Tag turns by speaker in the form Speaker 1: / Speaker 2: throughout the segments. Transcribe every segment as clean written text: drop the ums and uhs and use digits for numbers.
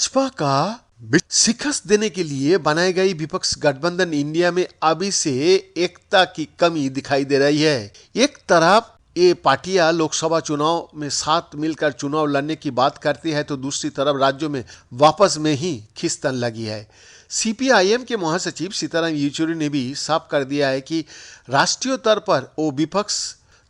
Speaker 1: भाजपा का शिकस्त देने के लिए बनाई गई विपक्ष गठबंधन इंडिया में अभी से एकता की कमी दिखाई दे रही है। एक तरफ ये पार्टियां लोकसभा चुनाव में साथ मिलकर चुनाव लड़ने की बात करती है तो दूसरी तरफ राज्यों में वापस में ही खींचतान लगी है। सीपीआईएम के महासचिव सीताराम येचुरी ने भी साफ कर दिया है कि राष्ट्रीय स्तर पर वो विपक्ष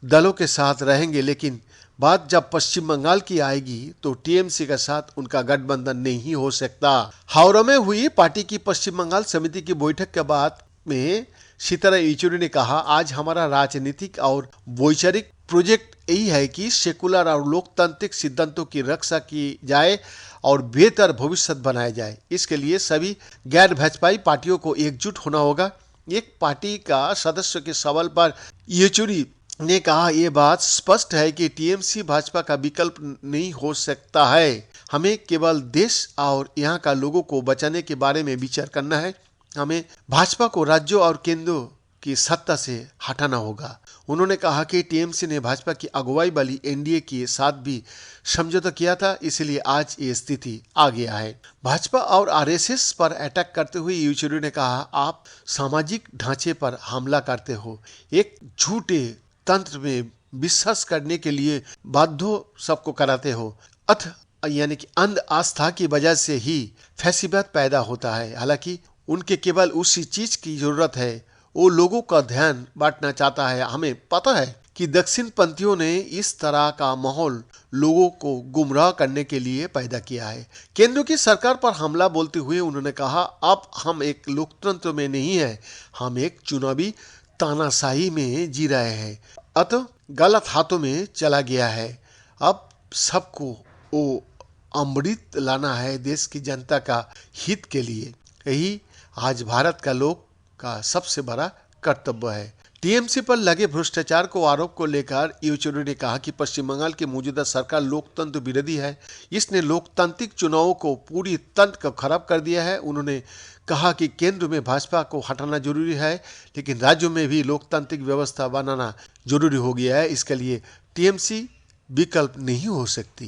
Speaker 1: दलों के साथ रहेंगे, लेकिन बात जब पश्चिम बंगाल की आएगी तो टीएमसी के साथ उनका गठबंधन नहीं हो सकता। हावड़ा में हुई पार्टी की पश्चिम बंगाल समिति की बैठक के बाद में सीताराम येचुरी ने कहा, आज हमारा राजनीतिक और वैचारिक प्रोजेक्ट यही है कि सेकुलर और लोकतांत्रिक सिद्धांतों की रक्षा की जाए और बेहतर भविष्य बनाया जाए। इसके लिए सभी गैर भाजपाई पार्टियों को एकजुट होना होगा। एक पार्टी का सदस्य के सवाल पर येचुरी ने कहा, यह बात स्पष्ट है कि टीएमसी भाजपा का विकल्प नहीं हो सकता है। हमें केवल देश और यहाँ का लोगों को बचाने के बारे में विचार करना है। हमें भाजपा को राज्यों और केंद्रों की सत्ता से हटाना होगा। उन्होंने कहा कि टीएमसी ने भाजपा की अगुवाई वाली एनडीए के साथ भी समझौता किया था, इसलिए आज ये स्थिति आ गया है। भाजपा और आरएसएस पर अटैक करते हुए येचुरी ने कहा, आप सामाजिक ढांचे पर हमला करते हो, एक झूठे तंत्र में विश्वास करने के लिए बाध्य सबको कराते हो। यानी कि अंध आस्था की वजह से ही फैसिबाद पैदा होता है। हालांकि उनके केवल उसी चीज की जरूरत है, वो लोगों का ध्यान बांटना चाहता है। हमें पता है कि दक्षिण पंथियों ने इस तरह का माहौल लोगों को गुमराह करने के लिए पैदा किया है। केंद्र की सरकार पर हमला बोलते हुए उन्होंने कहा, अब हम एक लोकतंत्र में नहीं है, हम एक चुनावी तानाशाही में जी रहे हैं। अतः गलत हाथों में चला गया है। अब सबको वो अमृत लाना है देश की जनता का हित के लिए। यही आज भारत का लोग का सबसे बड़ा कर्तव्य है। टीएमसी पर लगे भ्रष्टाचार को आरोप को लेकर येचुरी ने कहा कि पश्चिम बंगाल की मौजूदा सरकार लोकतंत्र विरोधी है। इसने लोकतांत्रिक चुनावों को पूरी तंत्र को खराब कर दिया है। उन्होंने कहा कि केंद्र में भाजपा को हटाना जरूरी है, लेकिन राज्यों में भी लोकतांत्रिक व्यवस्था बनाना जरूरी हो गया है। इसके लिए टीएमसी विकल्प नहीं हो सकती।